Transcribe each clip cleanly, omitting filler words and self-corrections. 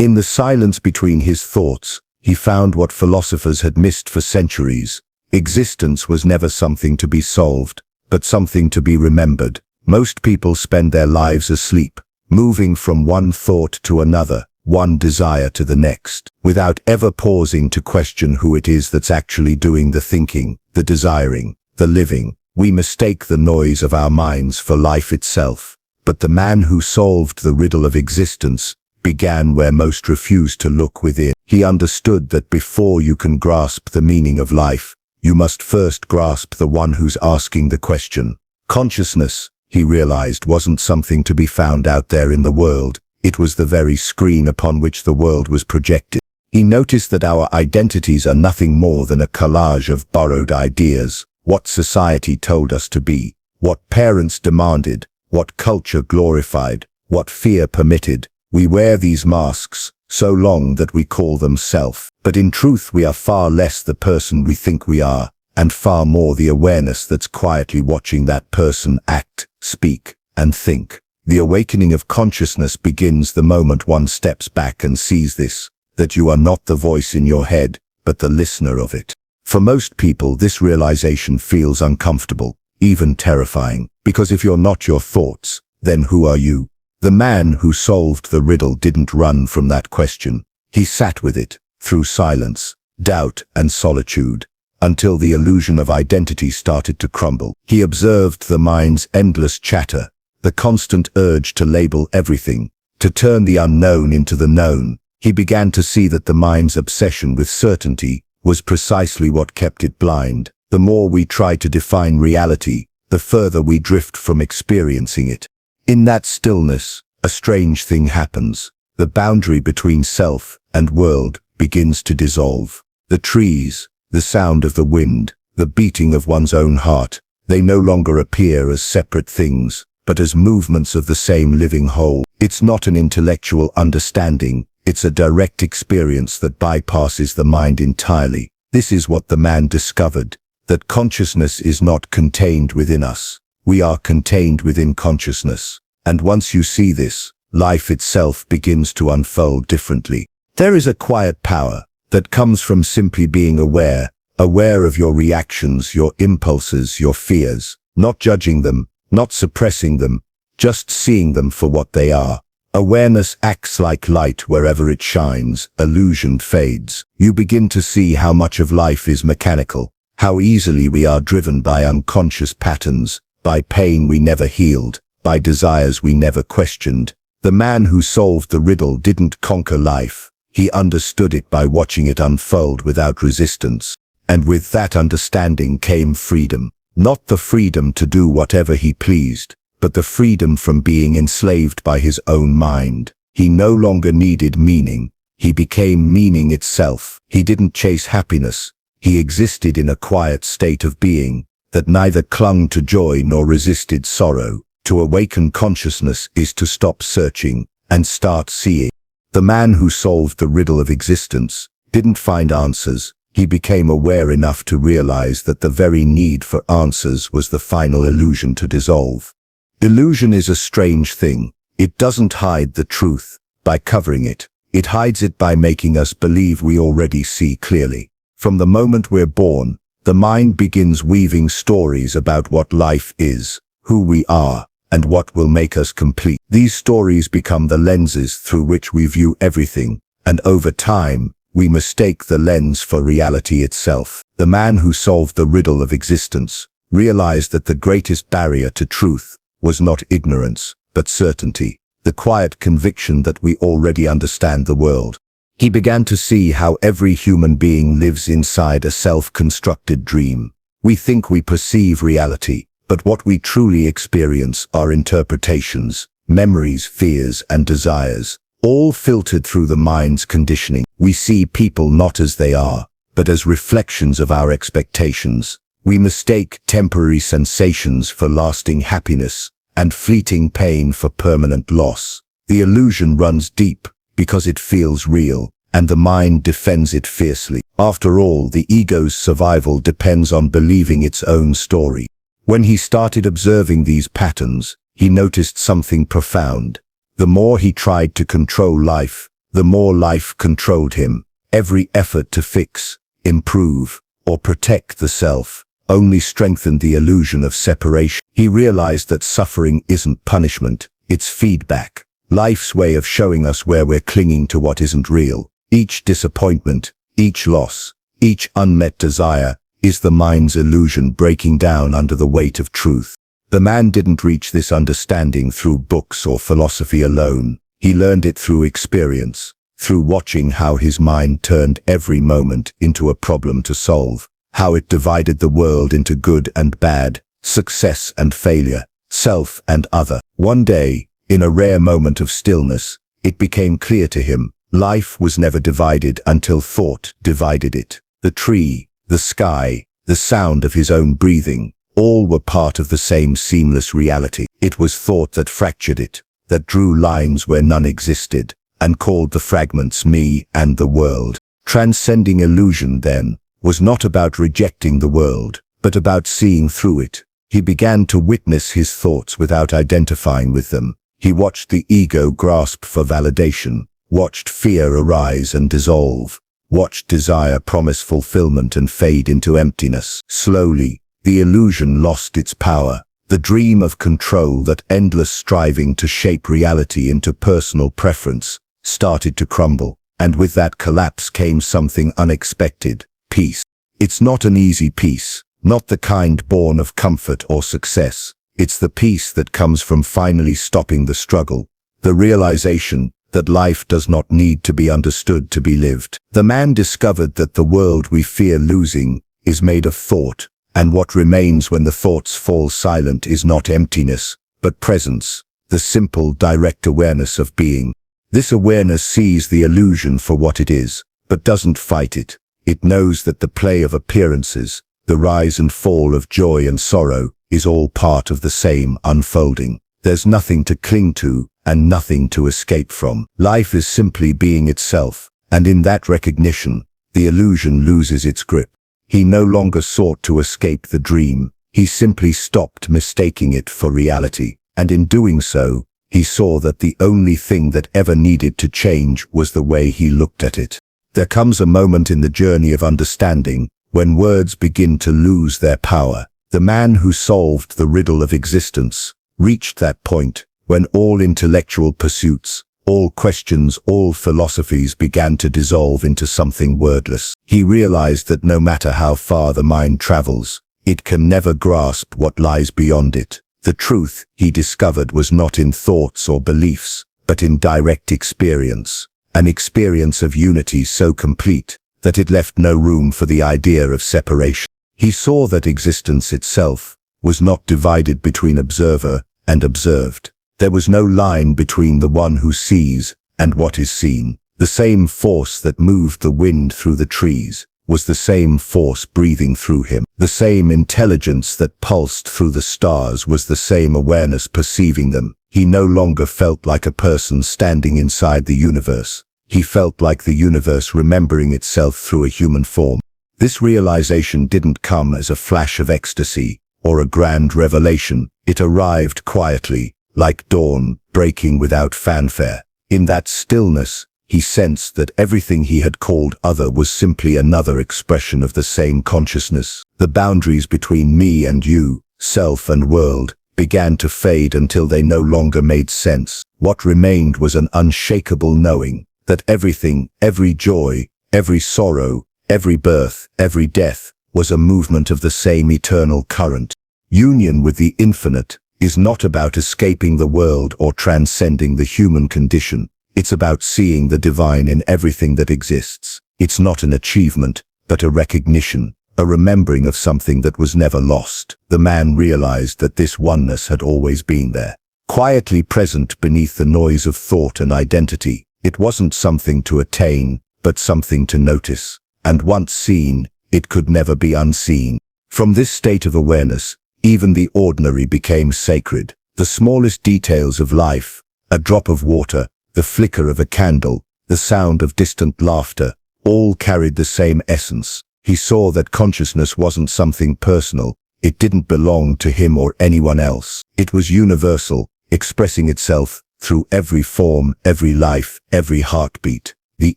In the silence between his thoughts, he found what philosophers had missed for centuries. Existence was never something to be solved, but something to be remembered. Most people spend their lives asleep, moving from one thought to another, one desire to the next, without ever pausing to question who it is that's actually doing the thinking, the desiring, the living. We mistake the noise of our minds for life itself. But the man who solved the riddle of existence began where most refuse to look within. He understood that before you can grasp the meaning of life, you must first grasp the one who's asking the question. Consciousness, he realized, wasn't something to be found out there in the world. It was the very screen upon which the world was projected. He noticed that our identities are nothing more than a collage of borrowed ideas. What society told us to be, what parents demanded, what culture glorified, what fear permitted. We wear these masks so long that we call them self. But in truth we are far less the person we think we are, and far more the awareness that's quietly watching that person act, speak, and think. The awakening of consciousness begins the moment one steps back and sees this, that you are not the voice in your head, but the listener of it. For most people, this realization feels uncomfortable, even terrifying, because if you're not your thoughts, then who are you? The man who solved the riddle didn't run from that question. He sat with it, through silence, doubt, and solitude, until the illusion of identity started to crumble. He observed the mind's endless chatter, the constant urge to label everything, to turn the unknown into the known. He began to see that the mind's obsession with certainty was precisely what kept it blind. The more we try to define reality, the further we drift from experiencing it. In that stillness, a strange thing happens. The boundary between self and world begins to dissolve. The trees, the sound of the wind, the beating of one's own heart, they no longer appear as separate things, but as movements of the same living whole. It's not an intellectual understanding. It's a direct experience that bypasses the mind entirely. This is what the man discovered, that consciousness is not contained within us. We are contained within consciousness. And once you see this, life itself begins to unfold differently. There is a quiet power that comes from simply being aware of your reactions, your impulses, your fears, not judging them, not suppressing them, just seeing them for what they are. Awareness acts like light wherever it shines. Illusion fades. You begin to see how much of life is mechanical, how easily we are driven by unconscious patterns, by pain we never healed, by desires we never questioned. The man who solved the riddle didn't conquer life. He understood it by watching it unfold without resistance. And with that understanding came freedom. Not the freedom to do whatever he pleased, but the freedom from being enslaved by his own mind. He no longer needed meaning. He became meaning itself. He didn't chase happiness. He existed in a quiet state of being that neither clung to joy nor resisted sorrow. To awaken consciousness is to stop searching and start seeing. The man who solved the riddle of existence didn't find answers. He became aware enough to realize that the very need for answers was the final illusion to dissolve. Illusion is a strange thing. It doesn't hide the truth by covering it. It hides it by making us believe we already see clearly. From the moment we're born, the mind begins weaving stories about what life is, who we are, and what will make us complete. These stories become the lenses through which we view everything, and over time, we mistake the lens for reality itself. The man who solved the riddle of existence realized that the greatest barrier to truth was not ignorance, but certainty, the quiet conviction that we already understand the world. He began to see how every human being lives inside a self-constructed dream. We think we perceive reality, but what we truly experience are interpretations, memories, fears, and desires, all filtered through the mind's conditioning. We see people not as they are, but as reflections of our expectations. We mistake temporary sensations for lasting happiness, and fleeting pain for permanent loss. The illusion runs deep because it feels real, and the mind defends it fiercely. After all, the ego's survival depends on believing its own story. When he started observing these patterns, he noticed something profound. The more he tried to control life, the more life controlled him. Every effort to fix, improve, or protect the self only strengthened the illusion of separation. He realized that suffering isn't punishment, it's feedback. Life's way of showing us where we're clinging to what isn't real. Each disappointment, each loss, each unmet desire is the mind's illusion breaking down under the weight of truth. The man didn't reach this understanding through books or philosophy alone. He learned it through experience, through watching how his mind turned every moment into a problem to solve, how it divided the world into good and bad, success and failure, self and other. One day, in a rare moment of stillness, it became clear to him, life was never divided until thought divided it. The tree, the sky, the sound of his own breathing, all were part of the same seamless reality. It was thought that fractured it, that drew lines where none existed, and called the fragments me and the world. Transcending illusion, then, was not about rejecting the world, but about seeing through it. He began to witness his thoughts without identifying with them. He watched the ego grasp for validation, watched fear arise and dissolve, watched desire promise fulfillment and fade into emptiness. Slowly, the illusion lost its power. The dream of control, that endless striving to shape reality into personal preference, started to crumble. And with that collapse came something unexpected: peace. It's not an easy peace, not the kind born of comfort or success. It's the peace that comes from finally stopping the struggle, the realization that life does not need to be understood to be lived. The man discovered that the world we fear losing is made of thought, and what remains when the thoughts fall silent is not emptiness, but presence, the simple, direct awareness of being. This awareness sees the illusion for what it is, but doesn't fight it. It knows that the play of appearances, the rise and fall of joy and sorrow, is all part of the same unfolding. There's nothing to cling to, and nothing to escape from. Life is simply being itself, and in that recognition, the illusion loses its grip. He no longer sought to escape the dream, he simply stopped mistaking it for reality, and in doing so, he saw that the only thing that ever needed to change was the way he looked at it. There comes a moment in the journey of understanding when words begin to lose their power. The man who solved the riddle of existence reached that point when all intellectual pursuits, all questions, all philosophies began to dissolve into something wordless. He realized that no matter how far the mind travels, it can never grasp what lies beyond it. The truth, he discovered, was not in thoughts or beliefs, but in direct experience, an experience of unity so complete that it left no room for the idea of separation. He saw that existence itself was not divided between observer and observed. There was no line between the one who sees and what is seen. The same force that moved the wind through the trees was the same force breathing through him. The same intelligence that pulsed through the stars was the same awareness perceiving them. He no longer felt like a person standing inside the universe. He felt like the universe remembering itself through a human form. This realization didn't come as a flash of ecstasy or a grand revelation. It arrived quietly, like dawn breaking without fanfare. In that stillness, he sensed that everything he had called other was simply another expression of the same consciousness. The boundaries between me and you, self and world, began to fade until they no longer made sense. What remained was an unshakable knowing that everything, every joy, every sorrow, every birth, every death, was a movement of the same eternal current. Union with the infinite is not about escaping the world or transcending the human condition. It's about seeing the divine in everything that exists. It's not an achievement, but a recognition, a remembering of something that was never lost. The man realized that this oneness had always been there, quietly present beneath the noise of thought and identity. It wasn't something to attain, but something to notice. And once seen, it could never be unseen. From this state of awareness, even the ordinary became sacred. The smallest details of life, a drop of water, the flicker of a candle, the sound of distant laughter, all carried the same essence. He saw that consciousness wasn't something personal. It didn't belong to him or anyone else. It was universal, expressing itself through every form, every life, every heartbeat. The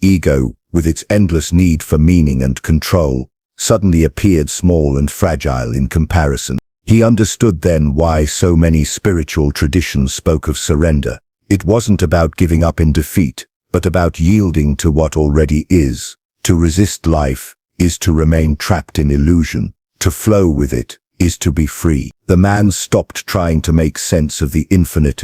ego, with its endless need for meaning and control, suddenly appeared small and fragile in comparison. He understood then why so many spiritual traditions spoke of surrender. It wasn't about giving up in defeat, but about yielding to what already is. To resist life is to remain trapped in illusion. To flow with it is to be free. The man stopped trying to make sense of the infinite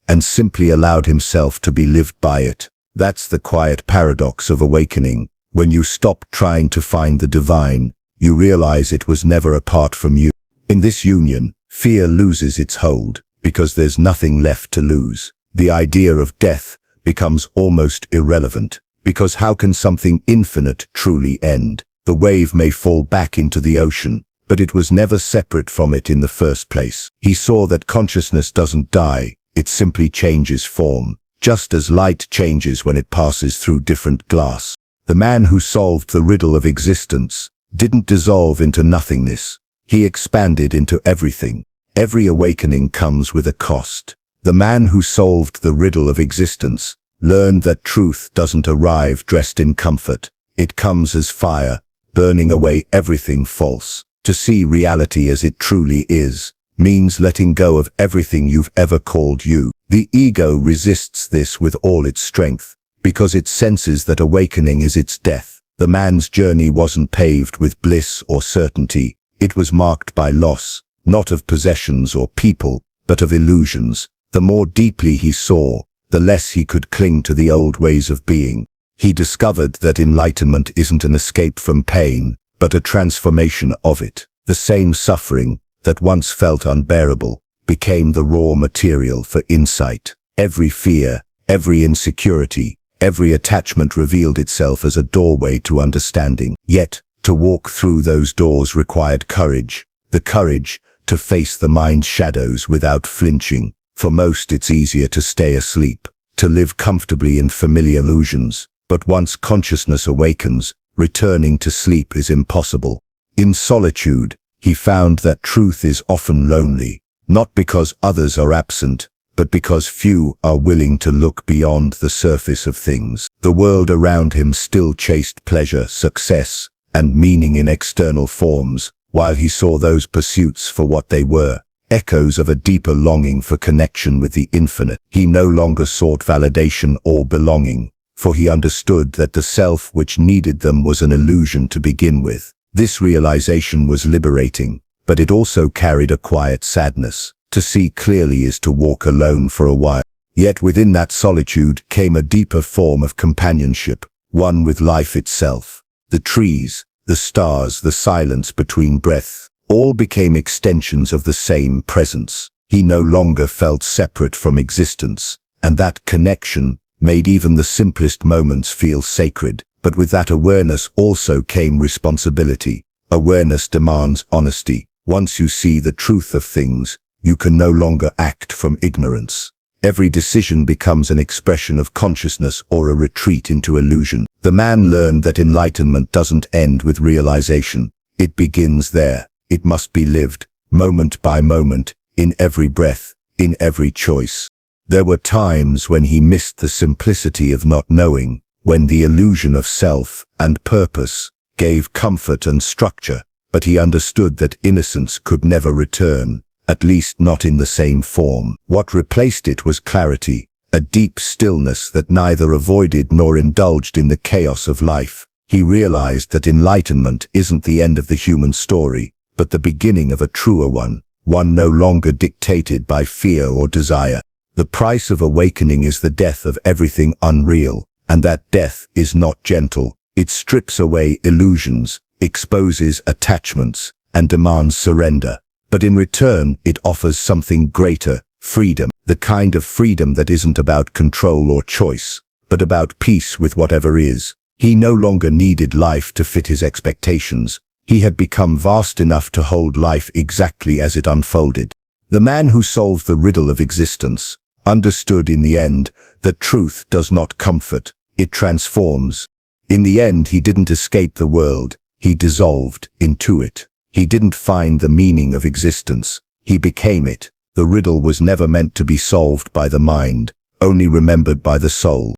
and simply allowed himself to be lived by it. That's the quiet paradox of awakening. When you stop trying to find the divine, you realize it was never apart from you. In this union, fear loses its hold, because there's nothing left to lose. The idea of death becomes almost irrelevant, because how can something infinite truly end? The wave may fall back into the ocean, but it was never separate from it in the first place. He saw that consciousness doesn't die, it simply changes form, just as light changes when it passes through different glass. The man who solved the riddle of existence didn't dissolve into nothingness. He expanded into everything. Every awakening comes with a cost. The man who solved the riddle of existence learned that truth doesn't arrive dressed in comfort. It comes as fire, burning away everything false. To see reality as it truly is means letting go of everything you've ever called you. The ego resists this with all its strength, because it senses that awakening is its death. The man's journey wasn't paved with bliss or certainty. It was marked by loss, not of possessions or people, but of illusions. The more deeply he saw, the less he could cling to the old ways of being. He discovered that enlightenment isn't an escape from pain, but a transformation of it. The same suffering that once felt unbearable became the raw material for insight. Every fear, every insecurity, every attachment revealed itself as a doorway to understanding. Yet, to walk through those doors required courage, the courage to face the mind's shadows without flinching. For most it's easier to stay asleep, to live comfortably in familiar illusions, but once consciousness awakens, returning to sleep is impossible. In solitude, he found that truth is often lonely, not because others are absent, but because few are willing to look beyond the surface of things. The world around him still chased pleasure, success, and meaning in external forms, while he saw those pursuits for what they were, echoes of a deeper longing for connection with the infinite. He no longer sought validation or belonging, for he understood that the self which needed them was an illusion to begin with. This realization was liberating, but it also carried a quiet sadness. To see clearly is to walk alone for a while. Yet within that solitude came a deeper form of companionship, one with life itself. The trees, the stars, the silence between breaths, all became extensions of the same presence. He no longer felt separate from existence, and that connection made even the simplest moments feel sacred. But with that awareness also came responsibility. Awareness demands honesty. Once you see the truth of things, you can no longer act from ignorance. Every decision becomes an expression of consciousness or a retreat into illusion. The man learned that enlightenment doesn't end with realization. It begins there. It must be lived, moment by moment, in every breath, in every choice. There were times when he missed the simplicity of not knowing, when the illusion of self and purpose gave comfort and structure, but he understood that innocence could never return, at least not in the same form. What replaced it was clarity, a deep stillness that neither avoided nor indulged in the chaos of life. He realized that enlightenment isn't the end of the human story, but the beginning of a truer one no longer dictated by fear or desire. The price of awakening is the death of everything unreal, and that death is not gentle. It strips away illusions, exposes attachments, and demands surrender. But in return, it offers something greater, freedom, the kind of freedom that isn't about control or choice, but about peace with whatever is. He no longer needed life to fit his expectations. He had become vast enough to hold life exactly as it unfolded. The man who solved the riddle of existence understood in the end that truth does not comfort, it transforms. In the end, he didn't escape the world, he dissolved into it. He didn't find the meaning of existence, he became it. The riddle was never meant to be solved by the mind, only remembered by the soul.